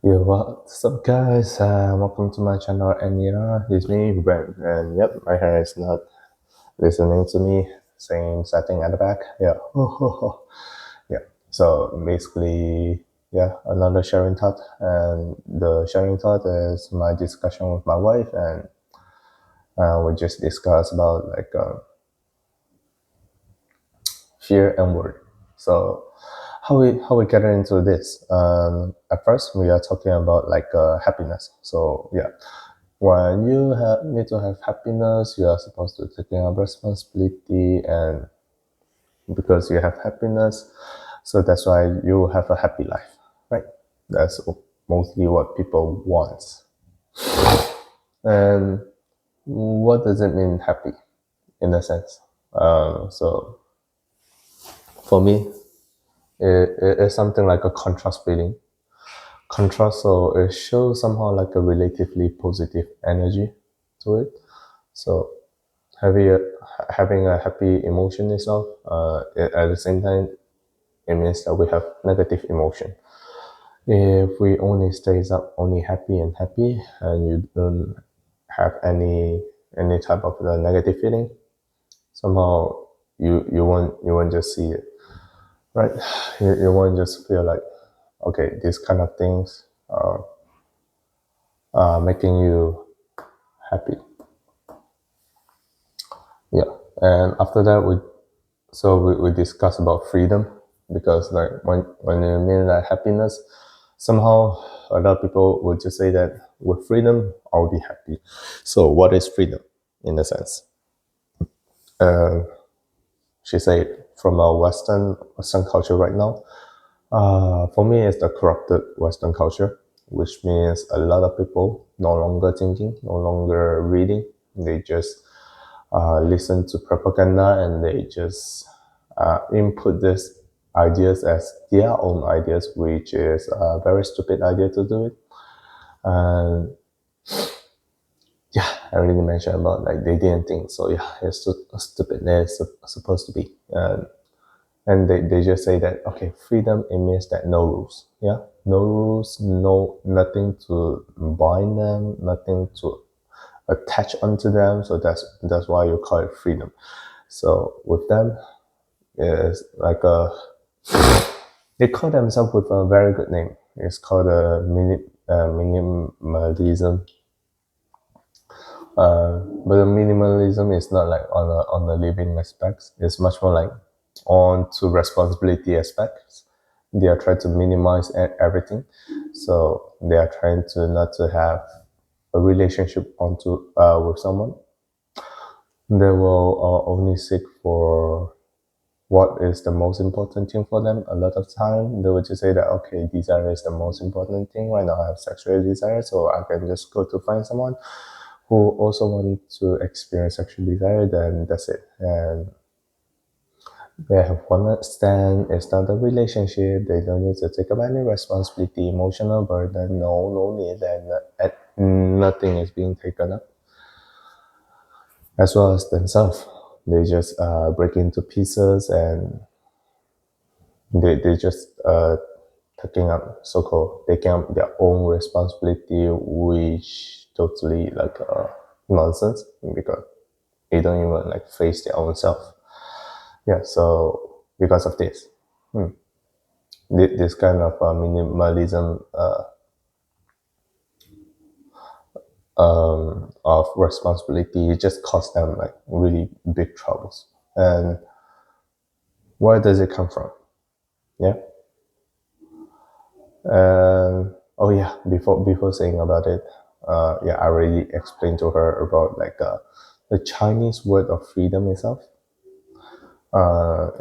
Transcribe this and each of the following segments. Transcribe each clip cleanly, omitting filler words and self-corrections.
Yo, what's up, guys? Welcome to my channel. And it's me, Brent. And yep, my hair is not listening to me, saying something at the back. Yeah, yeah. So basically, yeah, another sharing thought. And the sharing thought is my discussion with my wife, and we just discuss about fear and worry. So how we get into this? At first, we are talking about happiness. So yeah, when you need to have happiness, you are supposed to take up responsibility, and because you have happiness, so that's why you have a happy life, right? That's mostly what people want. And what does it mean happy, in a sense? So for me, it's something like a contrast feeling. Contrast, so it shows somehow like a relatively positive energy to it. So having a, having a happy emotion itself, at the same time, it means that we have negative emotion. If we only stays up only happy and happy, and you don't have any type of the negative feeling, somehow you won't just see it, right? You won't just feel like, okay, these kind of things are making you happy. Yeah, and after that we discuss about freedom, because like when you mean that happiness, somehow a lot of people would just say that with freedom I'll be happy. So what is freedom, in a sense? She said from our Western culture right now. For me, it's the corrupted Western culture, which means a lot of people no longer thinking, no longer reading. They just listen to propaganda, and they just input these ideas as their own ideas, which is a very stupid idea to do it. And yeah, I already mentioned about like they didn't think. So yeah, it's so stupid. It's supposed to be. And they just say that, okay, freedom, it means that no rules. Yeah, no rules, no nothing to bind them, nothing to attach onto them. So that's why you call it freedom. So with them, it's like they call themselves with a very good name. It's called minimalism. But the minimalism is not like on the living aspects. It's much more like on to responsibility aspects. They are trying to minimize everything. So they are trying to not to have a relationship onto with someone. They will only seek for what is the most important thing for them. A lot of time they would just say that, okay, desire is the most important thing right now. I have sexual desire, so I can just go to find someone who also want to experience sexual desire. Then that's it. And they have one night stand. It's not a relationship. They don't need to take up any responsibility, emotional burden. No need, and nothing is being taken up, as well as themselves. They just break into pieces, and they just taking up their own responsibility, which totally like nonsense, because they don't even like face their own self. Yeah, so because of this, this kind of minimalism of responsibility just cost them like really big troubles. And where does it come from? Yeah. Oh yeah, before saying about it, yeah, I already explained to her about the Chinese word of freedom itself.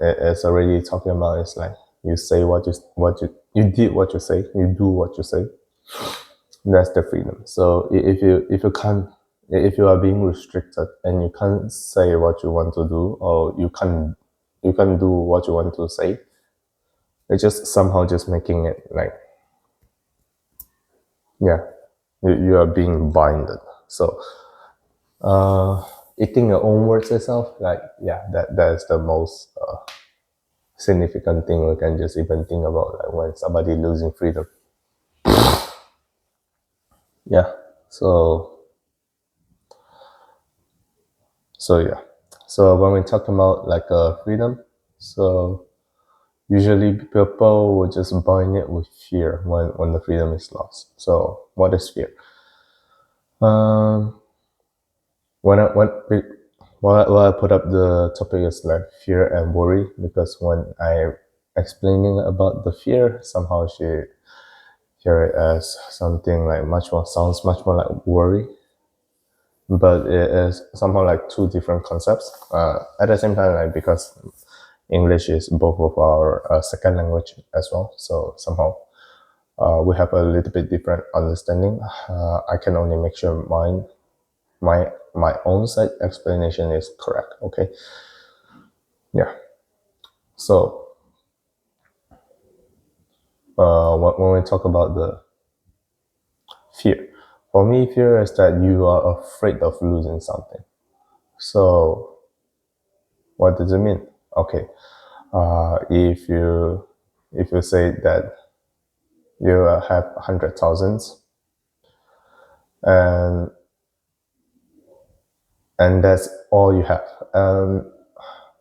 It's already talking about, it's like you say you did what you say, you do what you say. That's the freedom. So if you can't, if you are being restricted and you can't say what you want to do, or you can't do what you want to say, it's just somehow just making it like, yeah, you are being binded. So eating your own words itself, like, yeah, that is the most significant thing we can just even think about, like when somebody losing freedom. Yeah. So so when we talk about like freedom, so usually people will just bind it with fear when the freedom is lost. So what is fear? um when I put up the topic is like fear and worry, because when I explaining about the fear, somehow she hear it as something like much more, sounds much more like worry, but it is somehow like two different concepts. At the same time, like because English is both of our second language as well, so somehow we have a little bit different understanding. I can only make sure my own side explanation is correct. Okay, yeah. So when we talk about the fear, for me, fear is that you are afraid of losing something. So what does it mean? Okay, if you say that you have 100,000, and that's all you have,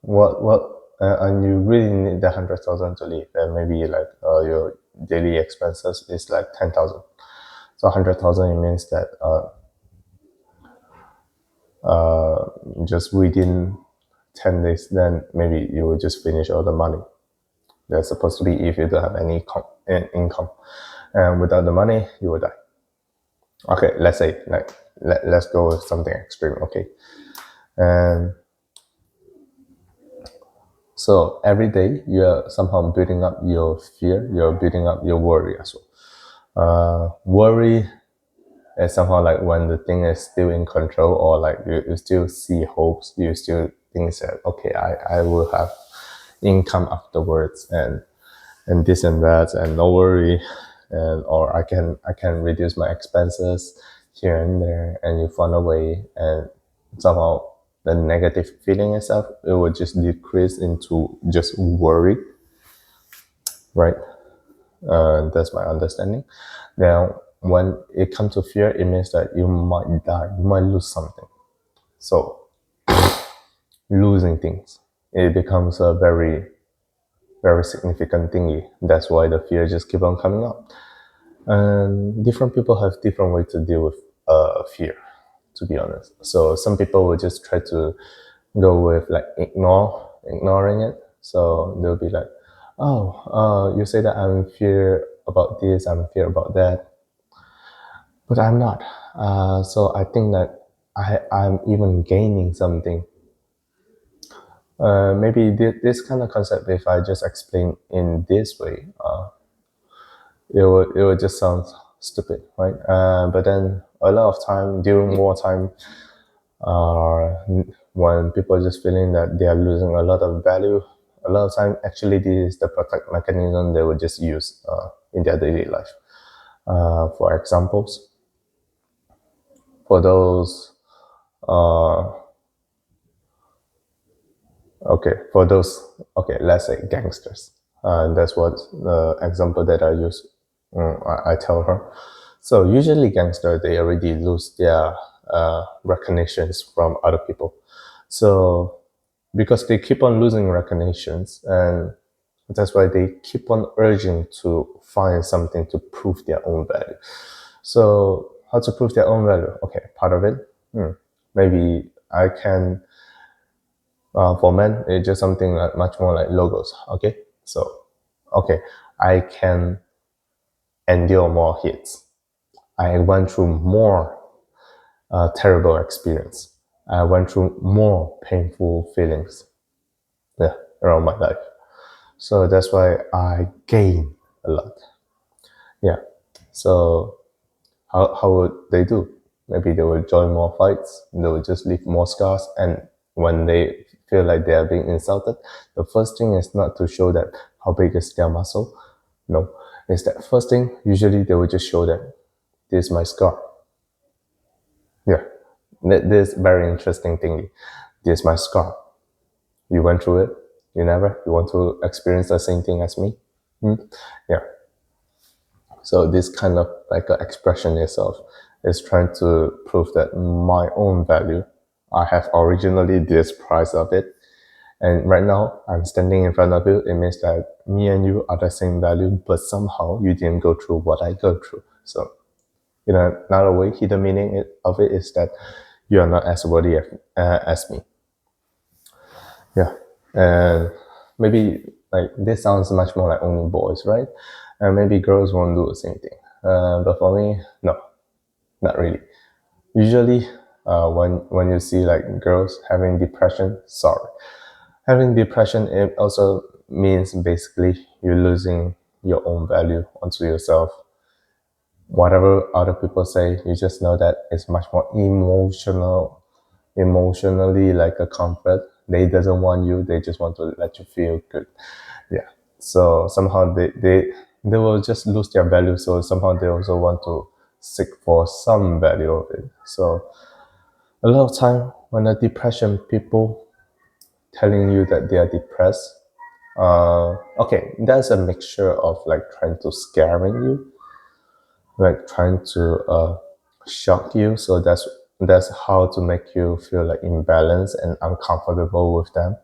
what and you really need the 100,000 to live, and maybe like your daily expenses is like 10,000. So 100,000, it means that just within 10 days, then maybe you will just finish all the money that's supposed to be if you don't have any income, and without the money you will die. Okay, let's say like let's go with something extreme. Okay, and so every day you're somehow building up your fear, you're building up your worry as well. Worry is somehow like when the thing is still in control, or like you still see hopes, you still think that okay, I will have income afterwards, and this and that, and no worry, and or I can reduce my expenses here and there, and you find a way, and somehow the negative feeling itself, it will just decrease into just worry, right? That's my understanding. Now when it comes to fear, it means that you might die, you might lose something. So losing things, it becomes a very very significant thingy. That's why the fear just keep on coming up. And different people have different ways to deal with fear, to be honest. So some people will just try to go with like ignoring it. So they'll be like, oh, you say that I'm in fear about this, I'm in fear about that, but I'm not. So I think that I'm even gaining something. Maybe this kind of concept, if I just explain in this way, it would just sound stupid, right? But then a lot of time during wartime, when people are just feeling that they are losing a lot of value, a lot of time actually this is the protect mechanism they would just use in their daily life. For examples, for those uh, okay, let's say gangsters. That's what the example that I use. I tell her. So usually gangster, they already lose their recognitions from other people. So because they keep on losing recognitions, and that's why they keep on urging to find something to prove their own value. So how to prove their own value? Okay, part of it, maybe I can, for men, it's just something like much more like logos. Okay, so okay, I can endure more hits. I went through more terrible experience. I went through more painful feelings, yeah, around my life. So that's why I gain a lot. Yeah. So how would they do? Maybe they will join more fights. They will just leave more scars. And when they feel like they are being insulted, the first thing is not to show that how big is their muscle. No, it's that first thing. Usually they will just show that this is my scar. Yeah, this very interesting thing. This is my scar. You went through it. You never. You want to experience the same thing as me. Hmm? Yeah. So this kind of like expression itself is trying to prove that my own value, I have originally this price of it, and right now I'm standing in front of you. It means that me and you are the same value, but somehow you didn't go through what I go through. So, another way, hidden meaning of it is that you are not as worthy as me. Yeah, and maybe like this sounds much more like only boys, right? And maybe girls won't do the same thing. But for me, no, not really. Usually, when you see like girls having depression, sorry, having depression, it also means basically you're losing your own value onto yourself. Whatever other people say, you just know that it's much more emotionally like a comfort. They doesn't want you, they just want to let you feel good. Yeah. So somehow they will just lose their value. So somehow they also want to seek for some value of it. So a lot of time when the depression people telling you that they are depressed, okay, that's a mixture of like trying to scaring you, like trying to shock you. So that's how to make you feel like imbalanced and uncomfortable with them.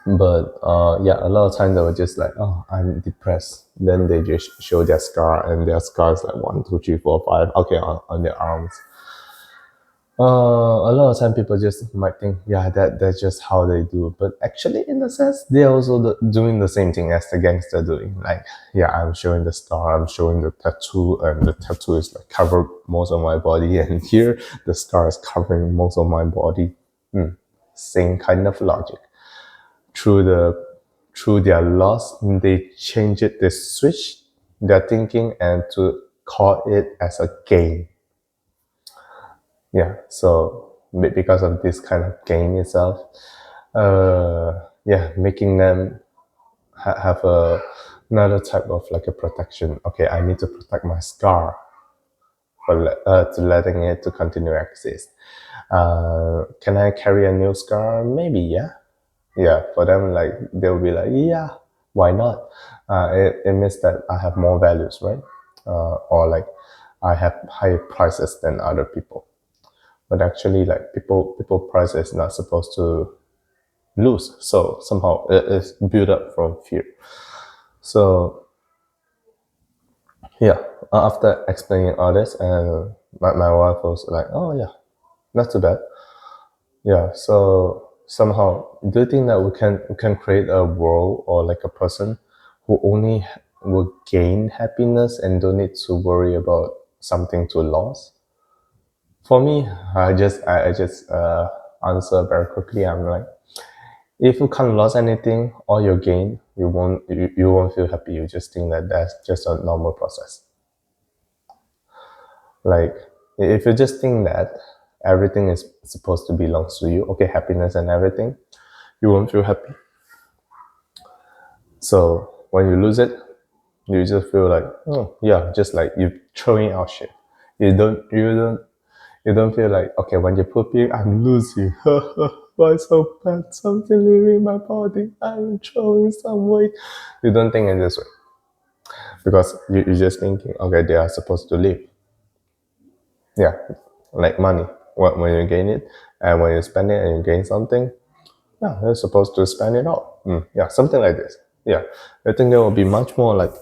But yeah, a lot of times they were just like, oh, I'm depressed. Then they just show their scar, and their scar is like 1, 2, 3, 4, 5. Okay, on their arms. A lot of time people just might think, yeah, that's just how they do. But actually, in a sense, they're also doing the same thing as the gangster doing. Like, yeah, I'm showing the scar, I'm showing the tattoo, and the tattoo is like covered most of my body, and here the scar is covering most of my body. Same kind of logic. Through their loss, they change it, they switch their thinking and to call it as a gain. Yeah, so because of this kind of gain itself, yeah, making them have another type of like a protection. Okay, I need to protect my scar for to letting it to continue exist. Can I carry a new scar? Maybe, yeah. Yeah, for them, like they'll be like, yeah, why not? It means that I have more values, right? Or like I have higher prices than other people. But actually, like people price is not supposed to lose. So somehow it is built up from fear. So yeah, after explaining all this, and my wife was like, oh yeah, not too bad. Yeah, so somehow, do you think that we can create a world or like a person who only will gain happiness and don't need to worry about something to lose? For me, I just answer very quickly. I'm like, if you can't lose anything or you gain, you won't feel happy. You just think that that's just a normal process. Like if you just think that everything is supposed to belong to you, okay, happiness and everything, you won't feel happy. So when you lose it, you just feel like, oh yeah, just like you throwing out shit. You don't feel like, okay, when you're pooping, I'm losing. Why so bad? Something leaving my body. I'm throwing some weight. You don't think in this way because you're just thinking, okay, they are supposed to live. Yeah, like money. When you gain it and when you spend it and you gain something, yeah, you're supposed to spend it all. Yeah, something like this. Yeah, I think it will be much more like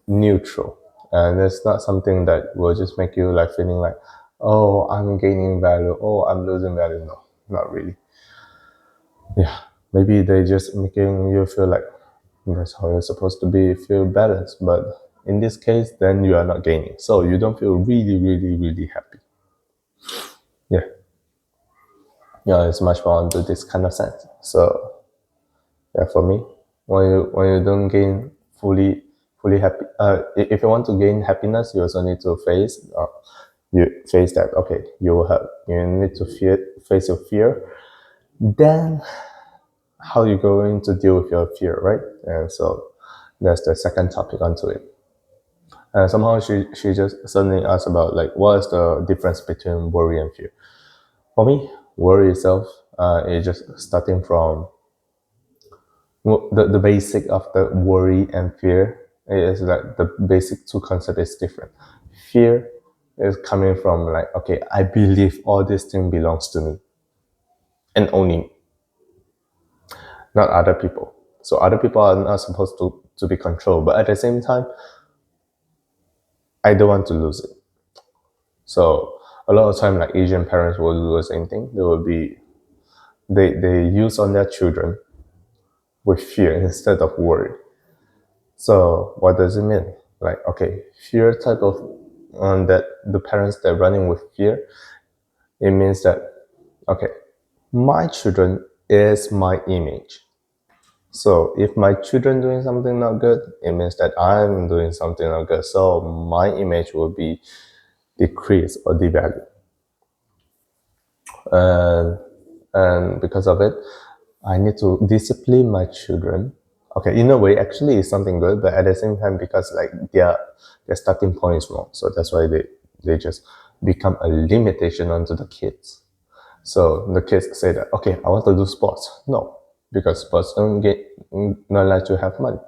neutral, and it's not something that will just make you like feeling like, oh, I'm gaining value, oh, I'm losing value. No, not really. Yeah, maybe they just making you feel like that's how you're supposed to be, feel balanced. But in this case, then you are not gaining, so you don't feel really, really, really happy. Yeah, yeah, it's much more into this kind of sense. So yeah, for me, when you don't gain fully happy, if you want to gain happiness, you also need to face that. Okay, you need to face your fear. Then how you going to deal with your fear, right? And so that's the second topic onto it. And somehow she just suddenly asked about like what is the difference between worry and fear. For me, worry itself is just starting from the basic of the worry and fear It is like the basic two concept is different. Fear is coming from like, okay, I believe all this thing belongs to me and only me, not other people. So other people are not supposed to be controlled, but at the same time, I don't want to lose it. So a lot of time, like Asian parents will do the same thing. They will be they use on their children with fear instead of worry. So what does it mean? Like, okay, fear type of that the parents that are running with fear, it means that, okay, my children is my image. So if my children doing something not good, it means that I'm doing something not good. So my image will be decreased or devalued. And because of it, I need to discipline my children. Okay, in a way, actually, it's something good, but at the same time, because like their starting point is wrong, so that's why they just become a limitation onto the kids. So the kids say that, okay, I want to do sports. No, because sports not let you have money.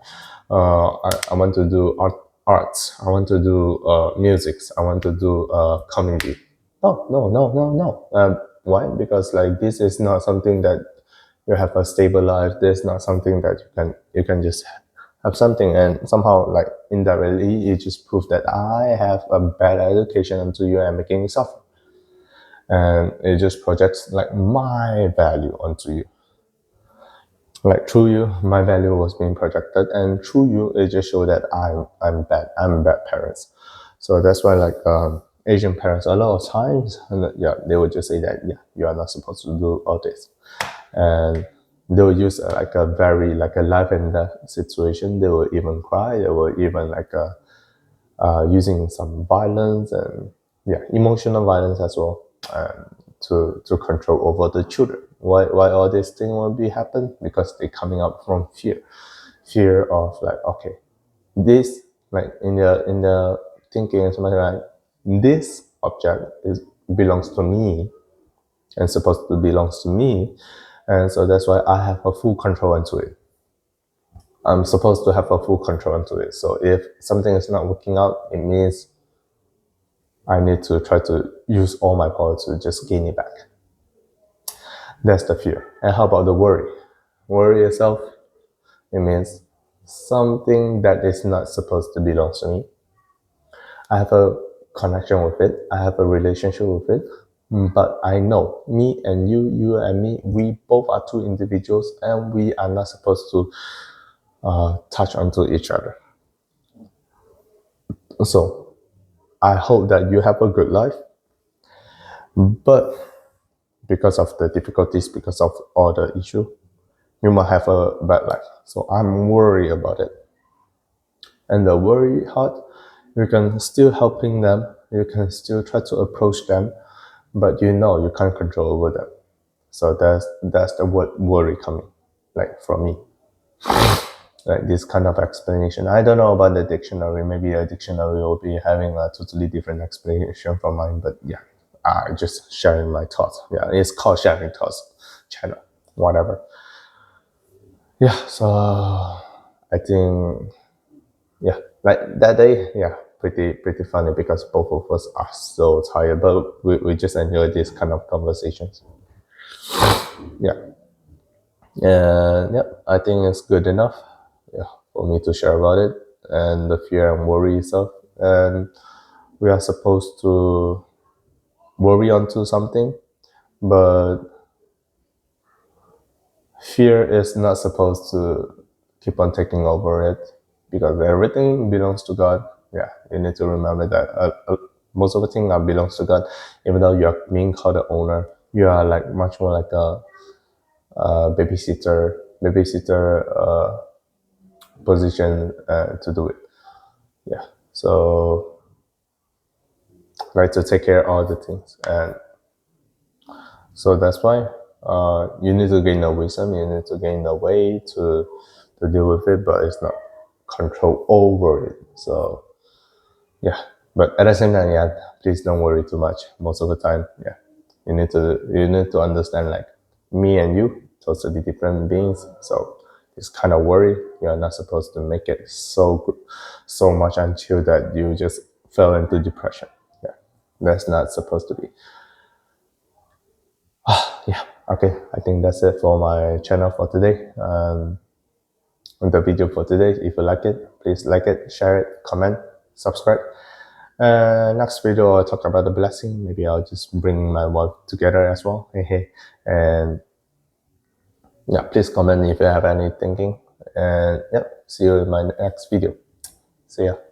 I want to do arts. I want to do musics. I want to do comedy. No, no, no, no, no. Why? Because like this is not something that you have a stable life. This is not something that you can just have something, and somehow like indirectly it just proves that I have a bad education until you are making me suffer, and it just projects like my value onto you. Like through you, my value was being projected, and through you, it just showed that I'm bad. I'm bad parents. So that's why like Asian parents a lot of times, yeah, they would just say that, yeah, you are not supposed to do all this, and they will use like a very like a life and death situation. They will even cry. They will even like using some violence and, yeah, emotional violence as well, to control over the children. Why all these things will be happen? Because they coming up from fear of like, okay, this, like in the thinking and something like, this object is belongs to me and supposed to belongs to me, and so that's why I have a full control into it. I'm supposed to have a full control into it. So if something is not working out, it means I need to try to use all my power to just gain it back. That's the fear. And how about the worry? Worry itself, it means something that is not supposed to belong to me. I have a connection with it. I have a relationship with it. But I know me and you and me, we both are two individuals, and we are not supposed to touch onto each other. So I hope that you have a good life. But because of the difficulties, because of all the issue, you might have a bad life. So I'm worried about it. And the worry heart, you can still helping them, you can still try to approach them, but you know you can't control over them. So that's the word worry coming, like from me. Like this kind of explanation. I don't know about the dictionary. Maybe a dictionary will be having a totally different explanation from mine, but yeah, I just sharing my thoughts. Yeah, it's called sharing thoughts channel, whatever. Yeah, so I think, yeah, like that day, yeah, pretty funny because both of us are so tired, but we just enjoy this kind of conversations. Yeah, and yeah, I think it's good enough, yeah, for me to share about it and the fear and worry stuff. And we are supposed to worry onto something, but fear is not supposed to keep on taking over it, because everything belongs to God. Yeah, you need to remember that most of the things that belongs to God. Even though you are being called the owner, you are like much more like a babysitter position to do it. Yeah, so like to take care of all the things, and so that's why you need to gain the wisdom. You need to gain the way to deal with it, but it's not control over it. So yeah, but at the same time, yeah, please don't worry too much. Most of the time, yeah, you need to understand like me and you, totally different beings. So it's kind of worry. You're not supposed to make it so much until that you just fell into depression. Yeah, that's not supposed to be. Yeah, okay, I think that's it for my channel for today. The video for today. If you like it, please like it, share it, comment, subscribe. Next video I'll talk about the blessing. Maybe I'll just bring my wife together as well. And yeah, please comment if you have any thinking. And yeah, see you in my next video. See ya.